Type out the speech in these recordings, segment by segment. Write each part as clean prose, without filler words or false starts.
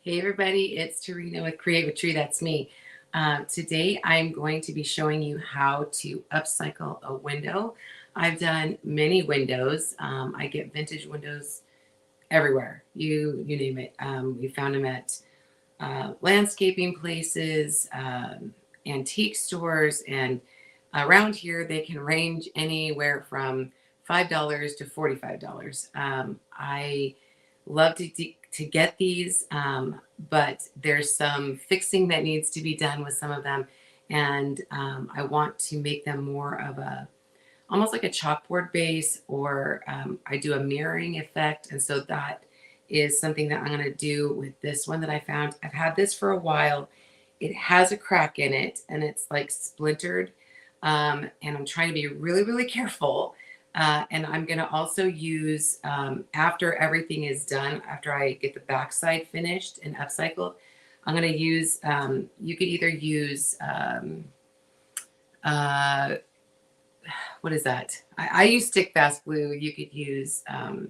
Hey everybody, it's Tarina with Create with Tree. That's me. Today I'm going to be showing you how to upcycle a window. I've done many windows. I get vintage windows everywhere. You name it. We found them at landscaping places, antique stores, and around here they can range anywhere from $5 to $45. I love to get these, but there's some fixing that needs to be done with some of them, and I want to make them more of a almost like a chalkboard base, or I do a mirroring effect, and so that is something that I'm going to do with this one that I found. I've had this for a while. It has a crack in it, and it's like splintered, and I'm trying to be really, really careful. And I'm going to also use, after everything is done, after I get the backside finished and upcycled, I'm going to use, you could either use, what is that? I use stick fast glue. You could use, I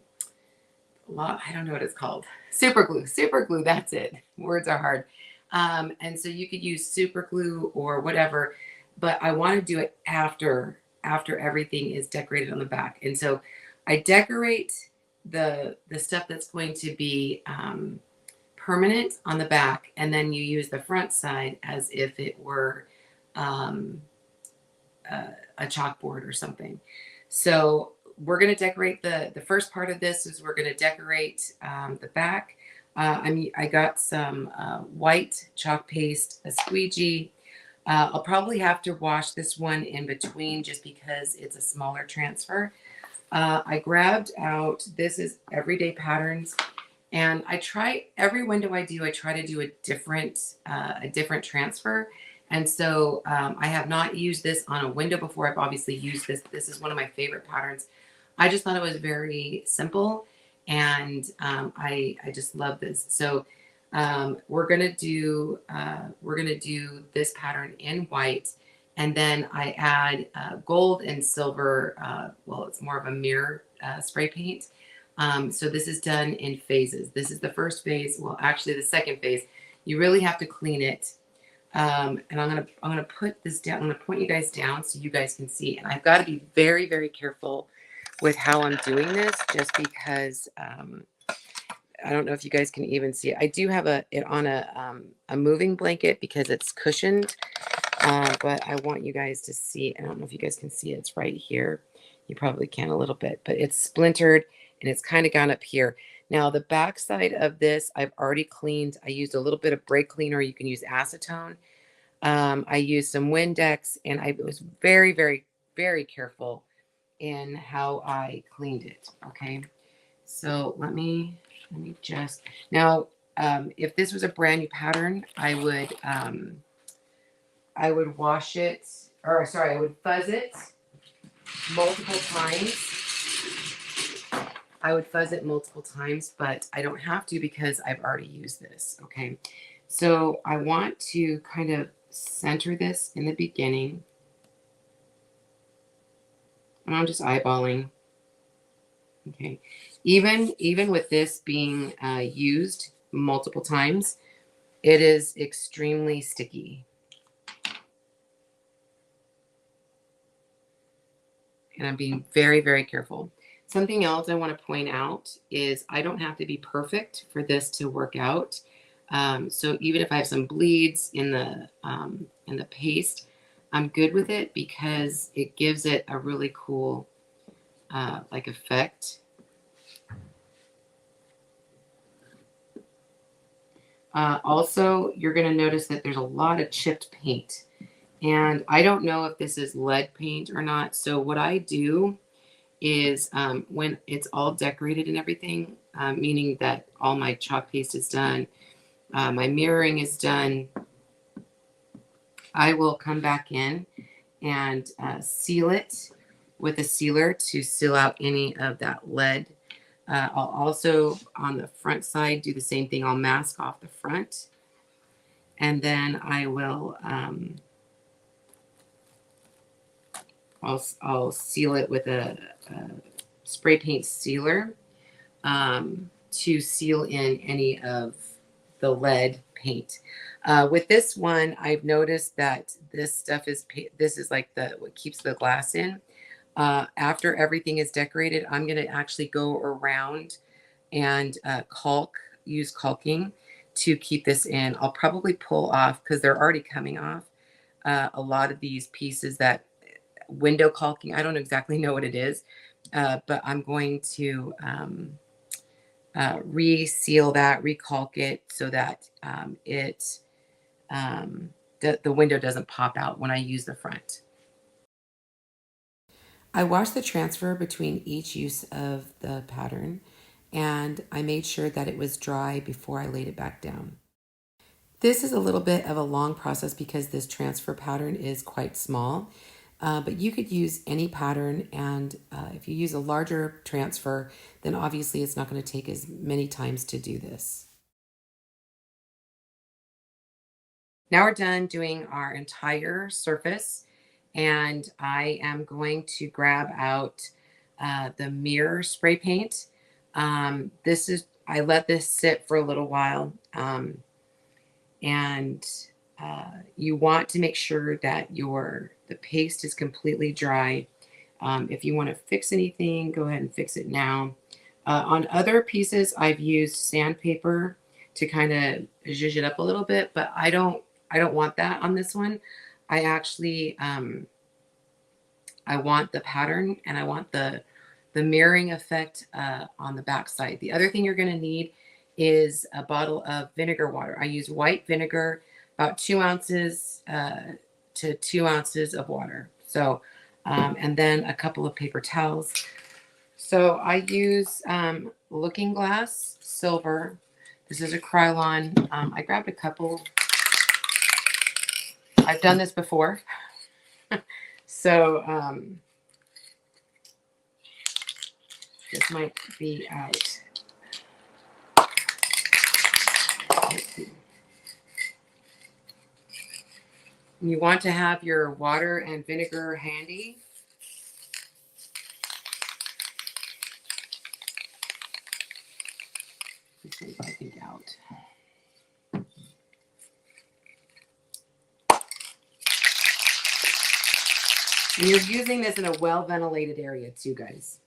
don't know what it's called. Super glue. Super glue. That's it. Words are hard. And so you could use super glue or whatever, but I want to do it after everything is decorated on the back. And so I decorate the stuff that's going to be permanent on the back, and then you use the front side as if it were a chalkboard or something. So we're going to decorate the first part of this is we're going to decorate the back. I got some white chalk paste, a squeegee. I'll probably have to wash this one in between just because it's a smaller transfer. I grabbed out, this is Everyday Patterns, and I try, every window I try to do a different transfer. And so I have not used this on a window before. I've obviously used this. This is one of my favorite patterns. I just thought it was very simple, and I just love this. So we're gonna do this pattern in white, and then I add gold and silver. Well, it's more of a mirror spray paint. So this is done in phases. This is the first phase. Well, actually, the second phase. You really have to clean it. And I'm gonna put this down. I'm gonna point you guys down so you guys can see. And I've got to be very, very careful with how I'm doing this, just because I don't know if you guys can even see it. I do have it on a moving blanket because it's cushioned, but I want you guys to see. I don't know if you guys can see it. It's right here. You probably can a little bit, but it's splintered and it's kind of gone up here. Now the back side of this, I've already cleaned. I used a little bit of brake cleaner. You can use acetone. I used some Windex, and I was very, very, very careful in how I cleaned it. Okay. So let me just, now, if this was a brand new pattern, I would wash it, or sorry, I would fuzz it multiple times. I would fuzz it multiple times, but I don't have to because I've already used this. Okay. So I want to kind of center this in the beginning. And I'm just eyeballing. Okay. Even with this being used multiple times, it is extremely sticky. And I'm being very, very careful. Something else I want to point out is I don't have to be perfect for this to work out. So even if I have some bleeds in the paste, I'm good with it because it gives it a really cool like effect. Also, you're going to notice that there's a lot of chipped paint, and I don't know if this is lead paint or not. So what I do is when it's all decorated and everything, meaning that all my chalk paste is done, my mirroring is done, I will come back in and seal it with a sealer to seal out any of that lead. I'll also, on the front side, do the same thing. I'll mask off the front, and then I will I'll seal it with a spray paint sealer to seal in any of the lead paint. With this one, I've noticed that this stuff is, this is like the, what keeps the glass in. After everything is decorated, I'm going to actually go around and use caulking to keep this in. I'll probably pull off, because they're already coming off, a lot of these pieces that window caulking. I don't exactly know what it is, but I'm going to reseal that, recalk it, so that the window doesn't pop out when I use the front. I washed the transfer between each use of the pattern, and I made sure that it was dry before I laid it back down. This is a little bit of a long process because this transfer pattern is quite small, but you could use any pattern, and if you use a larger transfer, then obviously it's not going to take as many times to do this. Now we're done doing our entire surface, and I am going to grab out the mirror spray paint. I let this sit for a little while, and you want to make sure that the paste is completely dry. If you want to fix anything, go ahead and fix it now. On other pieces, I've used sandpaper to kind of zhuzh it up a little bit, but I don't want that on this one. I actually I want the pattern, and I want the mirroring effect on the back side. The other thing you're going to need is a bottle of vinegar water. I use white vinegar, about 2 ounces to 2 ounces of water. So, and then a couple of paper towels. So I use Looking Glass Silver. This is a Krylon. I grabbed a couple. I've done this before. So this might be out. Let's see. You want to have your water and vinegar handy. Let's see if I can get out. And you're using this in a well-ventilated area too, guys.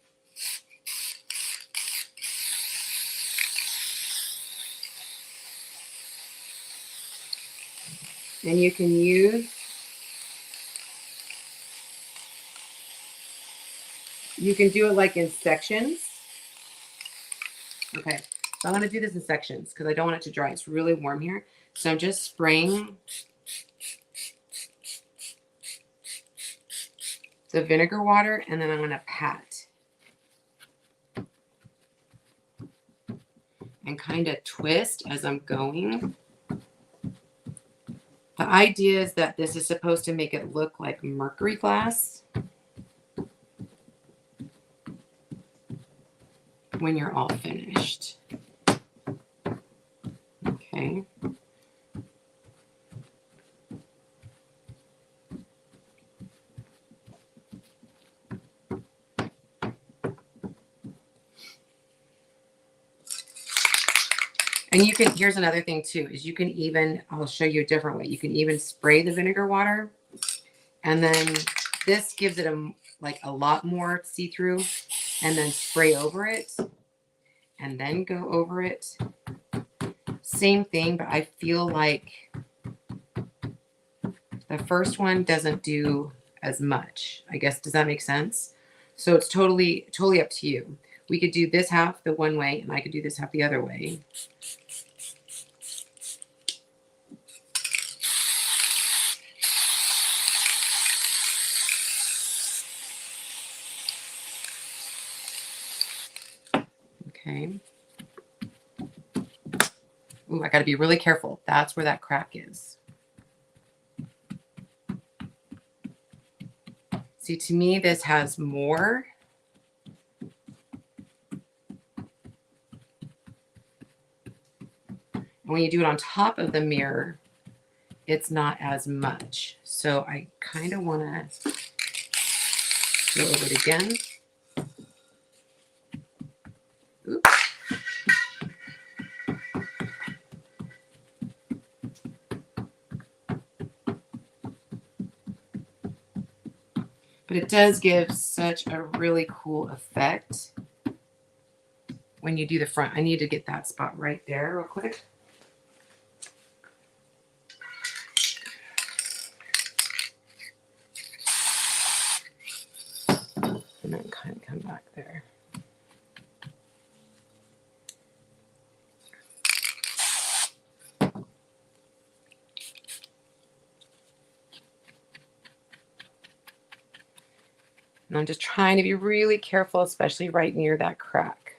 And you can do it like in sections. Okay, so I'm going to do this in sections because I don't want it to dry. It's really warm here. So I'm just spraying the vinegar water, and then I'm going to pat and kind of twist as I'm going. The idea is that this is supposed to make it look like Mercury glass when you're all finished. Okay. And you can, here's another thing too, is you can even, I'll show you a different way. You can even spray the vinegar water, and then this gives it a lot more see-through, and then spray over it, and then go over it. Same thing, but I feel like the first one doesn't do as much. I guess, does that make sense? So it's totally up to you. We could do this half the one way, and I could do this half the other way. Okay. Ooh, I got to be really careful. That's where that crack is. See, to me, this has more. And when you do it on top of the mirror, it's not as much. So I kind of want to go over it again. Oops. But it does give such a really cool effect when you do the front. I need to get that spot right there real quick. And then kind of come back there. And I'm just trying to be really careful, especially right near that crack.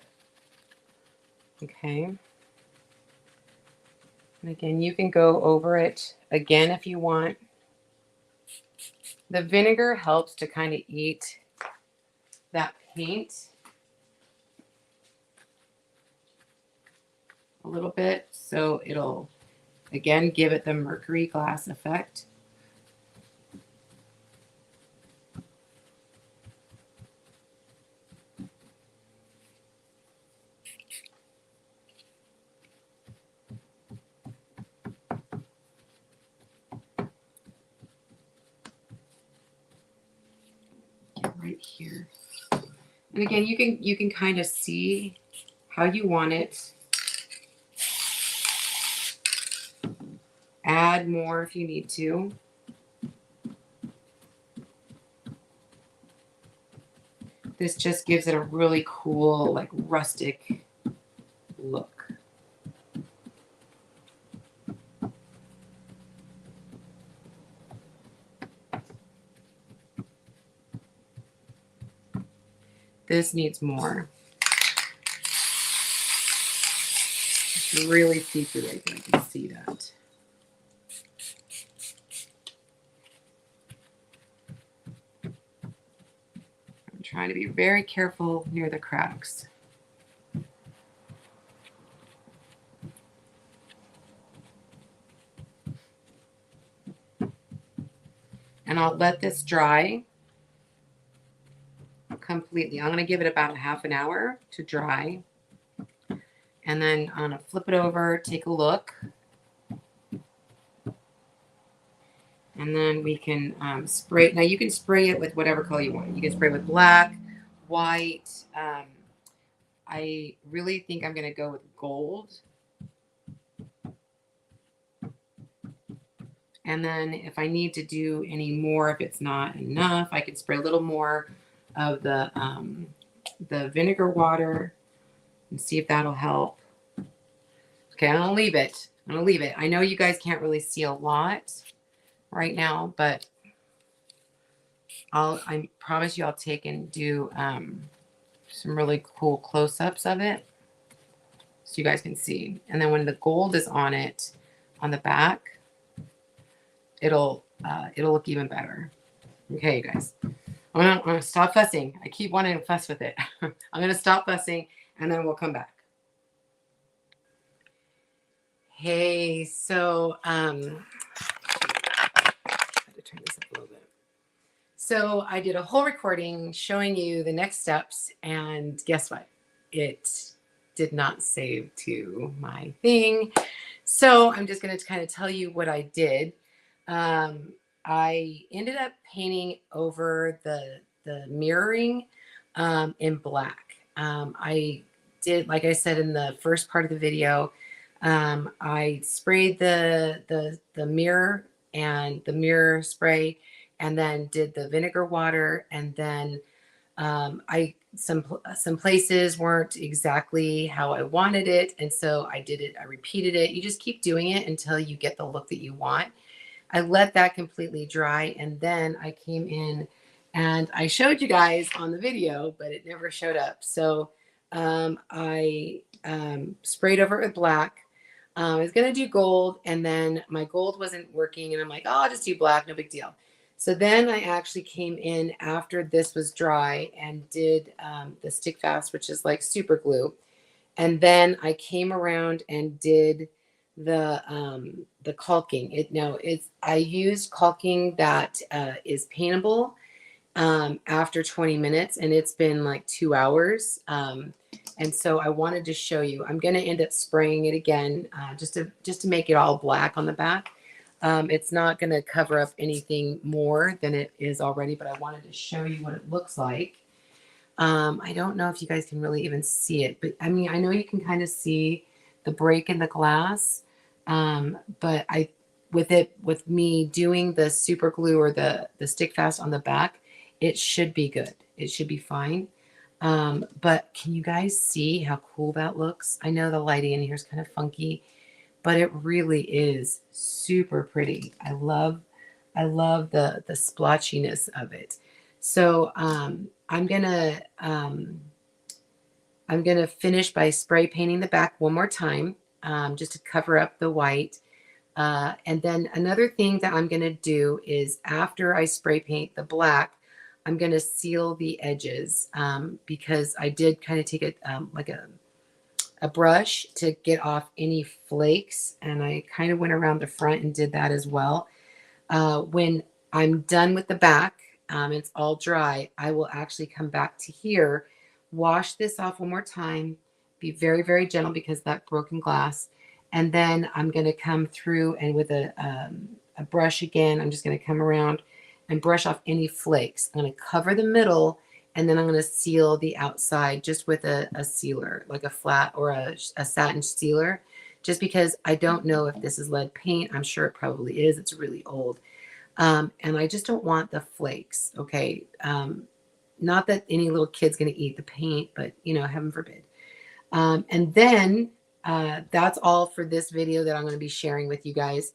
Okay. And again, you can go over it again if you want. The vinegar helps to kind of eat that paint a little bit. So it'll, again, give it the mercury glass effect. Right here. And again, you can kind of see how you want it. Add more if you need to. This just gives it a really cool, like rustic look. This needs more. It's really see-through right there. You can see that. I'm trying to be very careful near the cracks. And I'll let this dry completely. I'm going to give it about a half an hour to dry. And then I'm going to flip it over, take a look. And then we can spray. Now you can spray it with whatever color you want. You can spray with black, white. I really think I'm going to go with gold. And then if I need to do any more, if it's not enough, I can spray a little more of the vinegar water and see if that'll help. Okay, I'm gonna leave it. I'm gonna leave it. I know you guys can't really see a lot right now, but I promise you I'll take and do some really cool close-ups of it so you guys can see. And then when the gold is on it, on the back, it'll look even better. Okay, you guys. I'm gonna stop fussing. I keep wanting to fuss with it. I'm gonna stop fussing and then we'll come back. Hey, so I had to turn this up a little bit. So I did a whole recording showing you the next steps, and guess what? It did not save to my thing. So I'm just gonna kind of tell you what I did. I ended up painting over the mirroring in black. I did, like I said in the first part of the video, I sprayed the mirror and the mirror spray, and then did the vinegar water, and then some places weren't exactly how I wanted it, and so I did it. I repeated it. You just keep doing it until you get the look that you want. I let that completely dry, and then I came in and I showed you guys on the video, but it never showed up. So I sprayed over it with black. I was going to do gold, and then my gold wasn't working, and I'm like, oh, I'll just do black, no big deal. So then I actually came in after this was dry and did the stick fast, which is like super glue. And then I came around and did the caulking. I used caulking that is paintable after 20 minutes, and it's been like 2 hours. And so I wanted to show you. I'm going to end up spraying it again just to make it all black on the back. It's not going to cover up anything more than it is already, but I wanted to show you what it looks like. I don't know if you guys can really even see it, but I mean, I know you can kind of see the break in the glass. But with me doing the super glue or the stick fast on the back, it should be good. It should be fine. But can you guys see how cool that looks? I know the lighting in here is kind of funky, but it really is super pretty. I love the splotchiness of it. So I'm gonna finish by spray painting the back one more time, just to cover up the white. And then another thing that I'm gonna do is after I spray paint the black, I'm gonna seal the edges, because I did kind of take it like a brush to get off any flakes, and I kind of went around the front and did that as well. When I'm done with the back, it's all dry, I will actually come back to here, wash this off one more time, be very, very gentle because that broken glass. And then I'm going to come through and with a brush again, I'm just going to come around and brush off any flakes. I'm going to cover the middle, and then I'm going to seal the outside just with a sealer, like a flat or a satin sealer, just because I don't know if this is lead paint. I'm sure it probably is. It's really old. And I just don't want the flakes. Okay. Not that any little kid's going to eat the paint, but you know, heaven forbid. And then that's all for this video that I'm going to be sharing with you guys.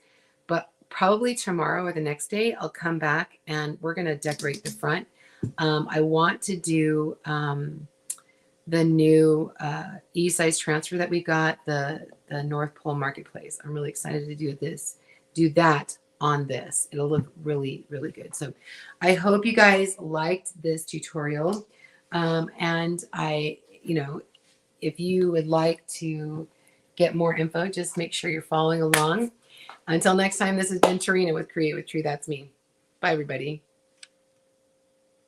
But probably tomorrow or the next day, I'll come back and we're going to decorate the front. I want to do the new e-size transfer that we got, the North Pole Marketplace. I'm really excited to do that on this. It'll look really, really good. So I hope you guys liked this tutorial. And if you would like to get more info, just make sure you're following along. Until next time, this has been Tarina with Create with True. That's me. Bye, everybody.